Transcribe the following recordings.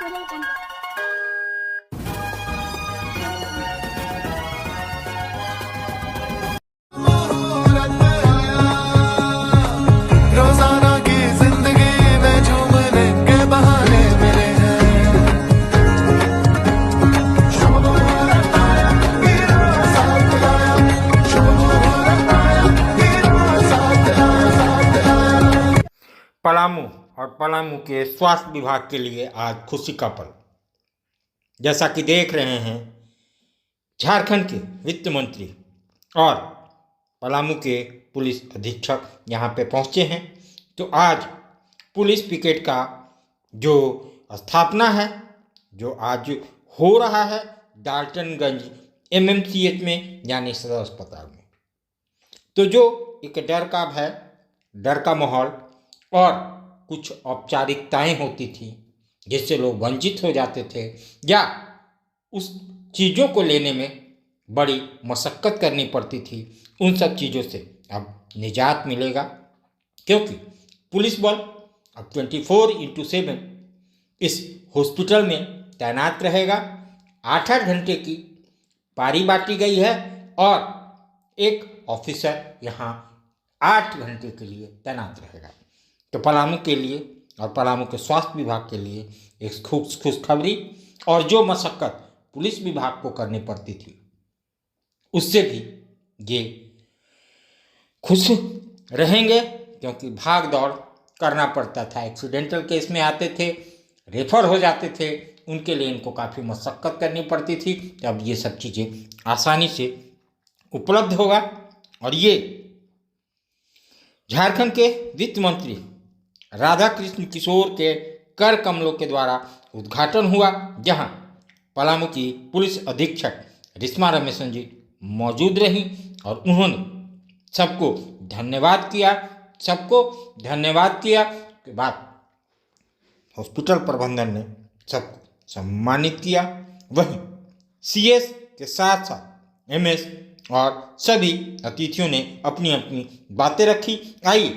Audio Jungle. रोजाना की जिंदगी में झूमने के बहाने मिले हैं। शुभ मुहूर्त आया, हीरो साथ आया। शुभ मुहूर्त आया, हीरो साथ आया। पलामू और पलामू के स्वास्थ्य विभाग के लिए आज खुशी का पल। जैसा कि देख रहे हैं, झारखंड के वित्त मंत्री और पलामू के पुलिस अधीक्षक यहाँ पे पहुँचे हैं। तो आज पुलिस पिकेट का जो स्थापना है, जो आज हो रहा है डाल्टनगंज एमएमसीएच में, यानी सदर अस्पताल में, तो जो एक डर का भय, डर का माहौल और कुछ औपचारिकताएं होती थी जिससे लोग वंचित हो जाते थे या उस चीज़ों को लेने में बड़ी मशक्क़त करनी पड़ती थी, उन सब चीज़ों से अब निजात मिलेगा, क्योंकि पुलिस बल अब 24/7 इस हॉस्पिटल में तैनात रहेगा। 8-8 घंटे की पारी बांटी गई है और एक ऑफिसर यहाँ 8 घंटे के लिए तैनात रहेगा। तो पलामू के लिए और पलामू के स्वास्थ्य विभाग के लिए एक खुशखबरी, और जो मशक्क़त पुलिस विभाग को करनी पड़ती थी उससे भी ये खुश रहेंगे, क्योंकि भाग दौड़ करना पड़ता था। एक्सीडेंटल केस में आते थे, रेफर हो जाते थे, उनके लिए इनको काफ़ी मशक्क़त करनी पड़ती थी। तो अब ये सब चीज़ें आसानी से उपलब्ध होगा। और ये झारखंड के वित्त मंत्री राधा कृष्ण किशोर के कर कमलों के द्वारा उद्घाटन हुआ, जहां पलामू की पुलिस अधीक्षक रिश्मा रमेशन जी मौजूद रहीं और उन्होंने सबको धन्यवाद किया के बाद हॉस्पिटल प्रबंधन ने सबको सम्मानित किया। वहीं सीएस के साथ साथ एमएस और सभी अतिथियों ने अपनी अपनी बातें रखी। आइए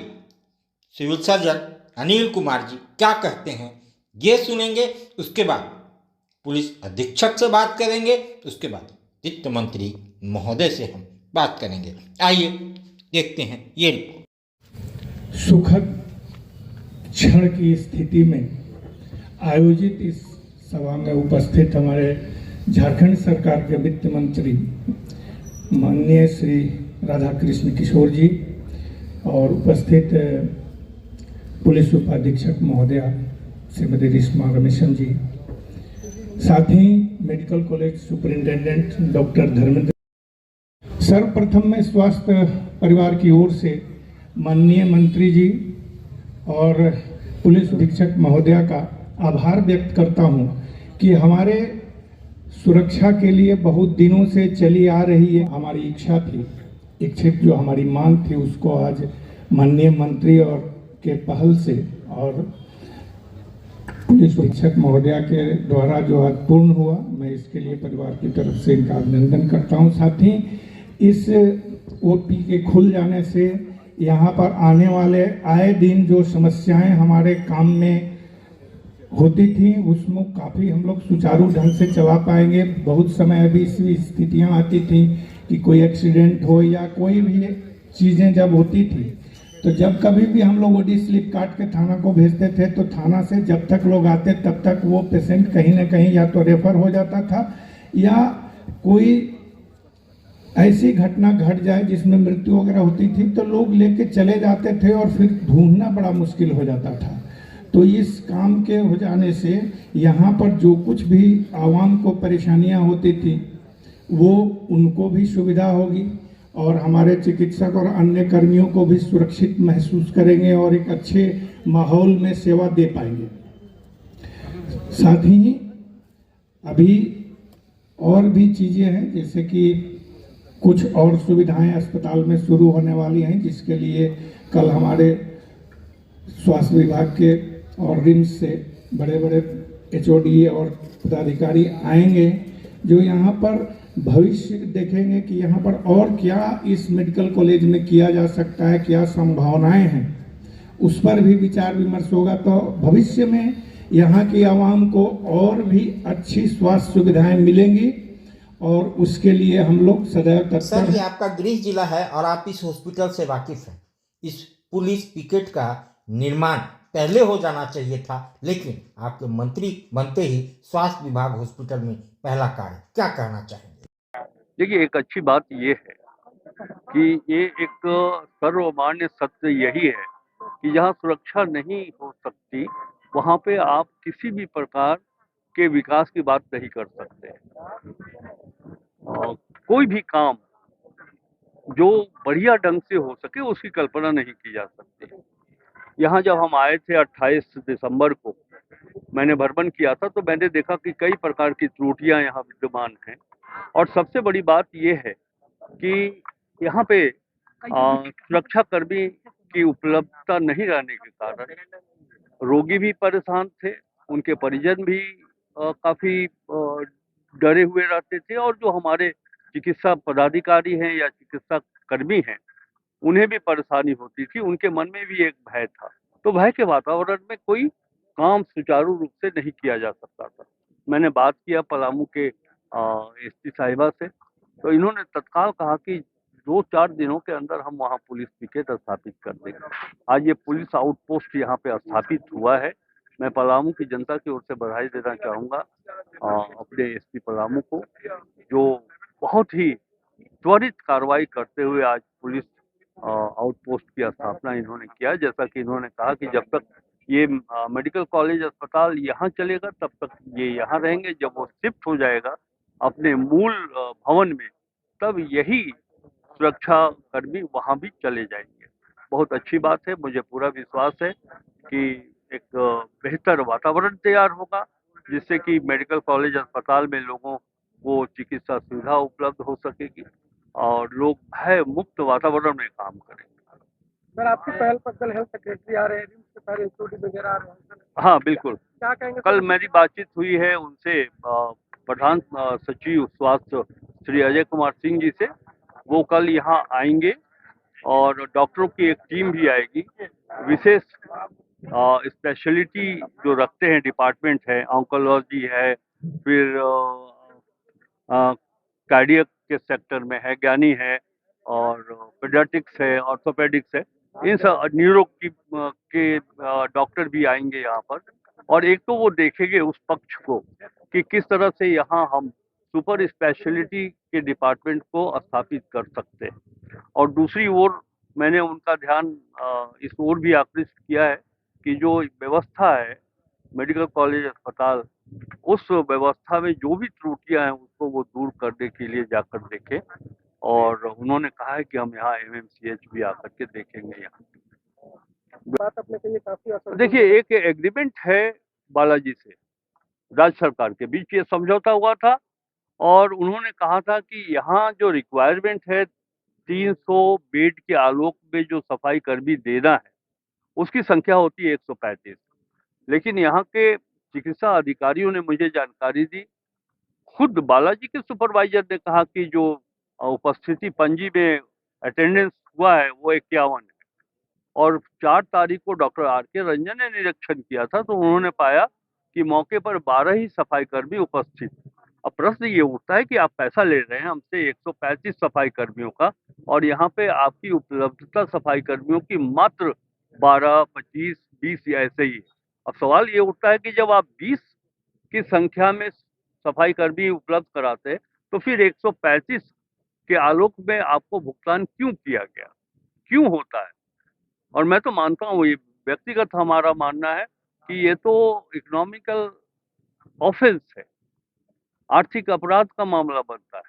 सिविल सर्जन अनिल कुमार जी क्या कहते हैं ये सुनेंगे, उसके बाद पुलिस अधीक्षक से बात करेंगे, उसके बाद वित्त मंत्री महोदय से हम बात करेंगे। आइए देखते हैं ये रिपोर्ट। सुखद क्षण की स्थिति में आयोजित इस सभा में उपस्थित हमारे झारखंड सरकार के वित्त मंत्री माननीय श्री राधा कृष्ण किशोर जी और उपस्थित पुलिस उपाधीक्षक महोदया श्रीमती रिश्मा रमेशन जी, साथ ही medical college superintendent doctor Dharmendra. सर्वप्रथम मैं स्वास्थ्य परिवार की ओर से माननीय मंत्री जी और पुलिस अधीक्षक महोदया का आभार व्यक्त करता हूं कि हमारे सुरक्षा के लिए बहुत दिनों से चली आ रही है हमारी इच्छा थी, इच्छित जो हमारी मांग थी, उसको आज माननीय मंत्री और के पहल से और पुलिस अधीक्षक महोदया के द्वारा जो आज पूर्ण हुआ, मैं इसके लिए परिवार की तरफ से इनका अभिनंदन करता हूं। साथ ही इस ओपी के खुल जाने से यहाँ पर आने वाले आए दिन जो समस्याएं हमारे काम में होती थी उसमें काफ़ी हम लोग सुचारू ढंग से चला पाएंगे। बहुत समय अभी ऐसी स्थितियाँ आती थी कि कोई एक्सीडेंट हो या कोई भी चीज़ें जब होती थी, तो जब कभी भी हम लोग ओडी स्लिप काट के थाना को भेजते थे, तो थाना से जब तक लोग आते तब तक वो पेशेंट कहीं ना कहीं या तो रेफर हो जाता था या कोई ऐसी घटना घट जाए जिसमें मृत्यु वगैरह होती थी तो लोग लेके चले जाते थे और फिर ढूंढना बड़ा मुश्किल हो जाता था। तो इस काम के हो जाने से यहाँ पर जो कुछ भी आवाम को परेशानियाँ होती थी वो उनको भी सुविधा होगी और हमारे चिकित्सक और अन्य कर्मियों को भी सुरक्षित महसूस करेंगे और एक अच्छे माहौल में सेवा दे पाएंगे। साथ ही अभी और भी चीज़ें हैं, जैसे कि कुछ और सुविधाएं अस्पताल में शुरू होने वाली हैं, जिसके लिए कल हमारे स्वास्थ्य विभाग के और रिम्स से बड़े बड़े एचओडी और पदाधिकारी आएंगे जो यहाँ पर भविष्य देखेंगे कि यहाँ पर और क्या इस मेडिकल कॉलेज में किया जा सकता है, क्या संभावनाएं हैं, उस पर भी विचार विमर्श होगा। तो भविष्य में यहाँ की आवाम को और भी अच्छी स्वास्थ्य सुविधाएं मिलेंगी और उसके लिए हम लोग सदैव तत्पर सर, ये हैं। आपका गृह जिला है और आप इस हॉस्पिटल से वाकिफ हैं। इस पुलिस पिकेट का निर्माण पहले हो जाना चाहिए था, लेकिन आपके मंत्री बनते ही स्वास्थ्य विभाग हॉस्पिटल में पहला कार्य, क्या कहना चाहेंगे? देखिए, एक अच्छी बात ये है कि ये एक सर्वमान्य सत्य यही है कि जहाँ सुरक्षा नहीं हो सकती वहाँ पे आप किसी भी प्रकार के विकास की बात नहीं कर सकते। कोई भी काम जो बढ़िया ढंग से हो सके उसकी कल्पना नहीं की जा सकती। यहाँ जब हम आए थे 28 दिसंबर को, मैंने भ्रमण किया था, तो मैंने देखा कि कई प्रकार की त्रुटियां यहाँ विद्यमान हैं और सबसे बड़ी बात यह है कि यहाँ पे सुरक्षा कर्मी की उपलब्धता नहीं रहने के कारण रोगी भी परेशान थे, उनके परिजन भी काफी डरे हुए रहते थे और जो हमारे चिकित्सा पदाधिकारी हैं या चिकित्सा कर्मी हैं उन्हें भी परेशानी होती थी, उनके मन में भी एक भय था। तो भय के वातावरण में कोई काम सुचारू रूप से नहीं किया जा सकता था। मैंने बात किया पलामू के एसपी साहिबा से, तो इन्होंने तत्काल कहा कि 2-4 दिनों के अंदर हम वहाँ पुलिस पिकेट स्थापित कर देंगे। आज ये पुलिस आउटपोस्ट यहाँ पे स्थापित हुआ है। मैं पलामू की जनता की ओर से बधाई देना चाहूँगा अपने एसपी पलामू को, जो बहुत ही त्वरित कार्रवाई करते हुए आज पुलिस आउटपोस्ट की स्थापना इन्होंने किया। जैसा कि इन्होंने कहा कि जब तक ये मेडिकल कॉलेज अस्पताल यहाँ चलेगा तब तक ये यहाँ रहेंगे, जब वो शिफ्ट हो जाएगा अपने मूल भवन में तब यही सुरक्षा कर्मी वहाँ भी चले जाएंगे। बहुत अच्छी बात है, मुझे पूरा विश्वास है कि एक बेहतर वातावरण तैयार होगा जिससे कि मेडिकल कॉलेज अस्पताल में लोगों को चिकित्सा सुविधा उपलब्ध हो सकेगी और लोग भय मुक्त वातावरण में काम करेंगे। सर, आपकी पहल पर कल हेल्थ सेक्रेटरी आ रहे हैं, रिम्स के सारे एचओडी वगैरह आ रहे हैं सर। हाँ बिल्कुल, क्या कहेंगे कल सर? मेरी बातचीत हुई है उनसे प्रधान सचिव स्वास्थ्य श्री अजय कुमार सिंह जी से। वो कल यहाँ आएंगे और डॉक्टरों की एक टीम भी आएगी। विशेष स्पेशलिटी जो रखते हैं डिपार्टमेंट है, ऑन्कोलॉजी है, फिर कार्डियक के सेक्टर में है, ज्ञानी है और पीडियाट्रिक्स है, ऑर्थोपेडिक्स है, इन सब न्यूरो की के डॉक्टर भी आएंगे यहाँ पर। और एक तो वो देखेंगे उस पक्ष को कि किस तरह से यहाँ हम सुपर स्पेशलिटी के डिपार्टमेंट को स्थापित कर सकते हैं। और दूसरी ओर मैंने उनका ध्यान इस ओर भी आकृष्ट किया है कि जो व्यवस्था है मेडिकल कॉलेज अस्पताल, उस व्यवस्था में जो भी त्रुटियां हैं उसको वो दूर करने के लिए जाकर देखें। और उन्होंने कहा है कि हम यहाँ एमएमसीएच भी आकर के देखेंगे। यहाँ बात अपने कही काफी असर। देखिए, एक एग्रीमेंट है बालाजी से राज्य सरकार के बीच, ये समझौता हुआ था और उन्होंने कहा था कि यहाँ जो रिक्वायरमेंट है 300 बेड के आलोक में जो सफाई कर्मी देना है उसकी संख्या होती है 135। लेकिन यहाँ के चिकित्सा अधिकारियों ने मुझे जानकारी दी, खुद बालाजी के सुपरवाइजर ने कहा कि जो उपस्थिति पंजी में अटेंडेंस हुआ है वो 51 है। और 4 तारीख को डॉक्टर आर के रंजन ने निरीक्षण किया था तो उन्होंने पाया कि मौके पर 12 ही सफाई कर्मी उपस्थित। अब प्रश्न ये उठता है कि आप पैसा ले रहे हैं हमसे 135 सफाई कर्मियों का और यहाँ पे आपकी उपलब्धता सफाई कर्मियों की मात्र 12, 25, 20 या ऐसे ही। अब सवाल ये उठता है कि जब आप 20 की संख्या में सफाई कर्मी उपलब्ध कराते हैं तो फिर 135 के आलोक में आपको भुगतान क्यों किया गया, क्यों होता है? और मैं तो मानता हूँ, ये व्यक्तिगत हमारा मानना है कि ये तो इकोनॉमिकल ऑफेंस है, आर्थिक अपराध का मामला बनता है।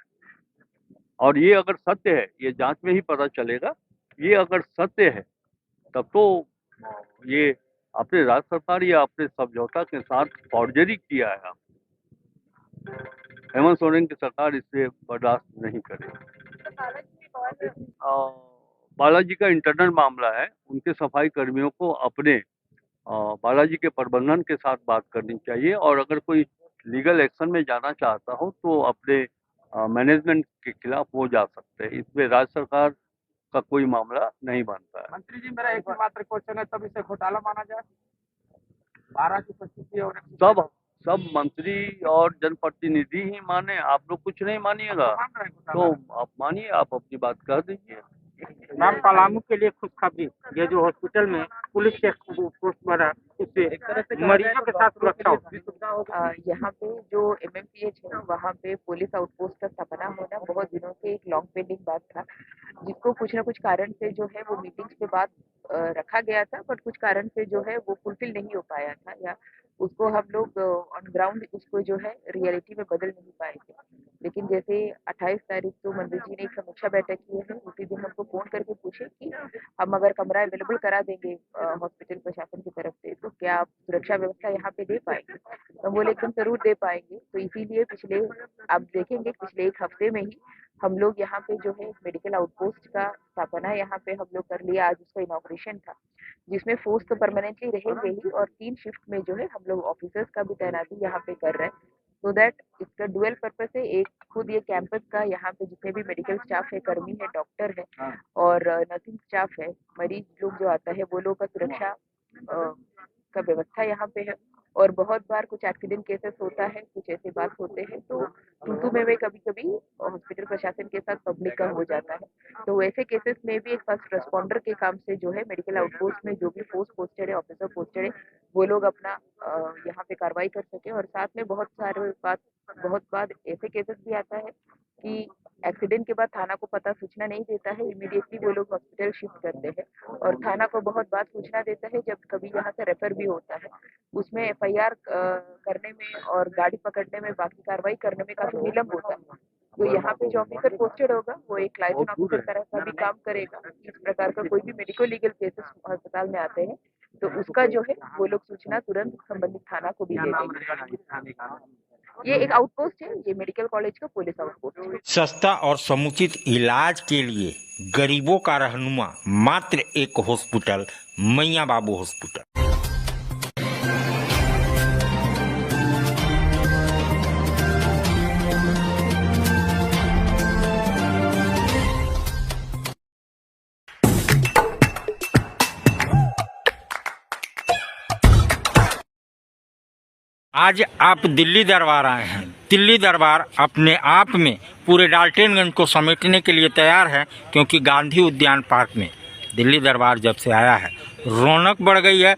और ये अगर सत्य है, ये जांच में ही पता चलेगा, ये अगर सत्य है तब तो ये अपने राज्य सरकार या अपने समझौता के साथ फॉर्जरी किया है। हेमंत सोरेन की सरकार इसे बर्दाश्त नहीं करेगी। बालाजी का इंटरनल मामला है, उनके सफाई कर्मियों को अपने बालाजी के प्रबंधन के साथ बात करनी चाहिए और अगर कोई लीगल एक्शन में जाना चाहता हो तो अपने मैनेजमेंट के खिलाफ वो जा सकते हैं। इसमें राज्य सरकार का कोई मामला नहीं बनता है। मंत्री जी, मेरा एक ही मात्र क्वेश्चन है, तब इसे घोटाला माना जाए? 12 की उपस्थिति और सब मंत्री और जनप्रतिनिधि ही माने, आप लोग कुछ नहीं मानिएगा तो आप मानिए, आप अपनी बात कह दीजिए। मैम, पलामू के लिए खुशखबरी, ये जो हॉस्पिटल में पुलिस के पोस्ट बना उससे मरीजों के साथ सुरक्षा होगी। यहाँ पे जो MMPH है वहाँ पे पुलिस आउटपोस्ट का स्थापना होना बहुत दिनों से एक लॉन्ग पेंडिंग बात था, जिसको कुछ ना कुछ कारण से जो है वो मीटिंग्स के बाद रखा गया था, बट कुछ कारण से जो है वो फुलफिल नहीं हो पाया था, या उसको हम लोग ऑन ग्राउंड उसको जो है रियलिटी में बदल नहीं पाए थे। लेकिन जैसे 28 तारीख को मंत्री जी ने एक समीक्षा बैठक की है, उसी दिन हमको फोन करके पूछे कि हम अगर कमरा अवेलेबल करा देंगे हॉस्पिटल प्रशासन की तरफ से तो क्या आप सुरक्षा व्यवस्था यहाँ पे दे पाएंगे। तो बोले एकदम जरूर दे पाएंगे। तो इसीलिए आप देखेंगे पिछले एक हफ्ते में ही हम लोग यहाँ पे जो है मेडिकल आउटपोस्ट का स्थापना यहाँ पे हम लोग कर लिया। आज उसका इनॉग्रेशन था, जिसमें फोर्स तो परमानेंटली रहेंगे ही और 3 शिफ्ट में जो है हम लोग ऑफिसर्स का भी तैनाती यहाँ पे कर रहे हैं, सो दैट इसका डुअल पर्पस है। एक खुद ये कैंपस का यहाँ पे जितने भी मेडिकल स्टाफ है, कर्मी है, डॉक्टर है और नर्सिंग स्टाफ है, मरीज लोग जो आता है वो लोग का सुरक्षा का व्यवस्था यहाँ पे है। और बहुत बार कुछ एक्सीडेंट केसेस होता है, कुछ ऐसे बात होते हैं तो तू में कभी कभी हॉस्पिटल प्रशासन के साथ पब्लिक का हो जाता है। तो वैसे केसेस में भी एक फर्स्ट रेस्पॉन्डर के काम से जो है मेडिकल आउटपोस्ट में जो भी फोर्स पोस्टेड है, ऑफिसर पोस्टेड है, वो लोग अपना यहाँ पे कार्रवाई कर सके। और साथ में बहुत बार ऐसे केसेस भी आता है कि एक्सीडेंट के बाद थाना को पता सूचना नहीं देता है, इमीडिएटली वो लोग हॉस्पिटल शिफ्ट करते हैं और थाना को बहुत बार सूचना देता है। जब कभी यहाँ से रेफर भी होता है, उसमें FIR करने में और गाड़ी पकड़ने में, बाकी कार्रवाई करने में काफी विलम्ब होता है। तो यहाँ पे जो ऑफिसर पोस्टेड होगा वो एक लाइसेंस ऑफिसर तरह का भी काम करेगा। इस प्रकार का कोई भी मेडिको लीगल केसेस अस्पताल में आते हैं तो उसका जो है वो लोग सूचना तुरंत संबंधित थाना को भी दे देंगे। ये एक आउटपोस्ट है, ये मेडिकल कॉलेज का पुलिस आउटपोस्ट है। सस्ता और समुचित इलाज के लिए गरीबों का रहनुमा मात्र एक हॉस्पिटल, मैया बाबू हॉस्पिटल। आज आप दिल्ली दरबार आए हैं। दिल्ली दरबार अपने आप में पूरे डाल्टनगंज को समेटने के लिए तैयार है, क्योंकि गांधी उद्यान पार्क में दिल्ली दरबार जब से आया है रौनक बढ़ गई है।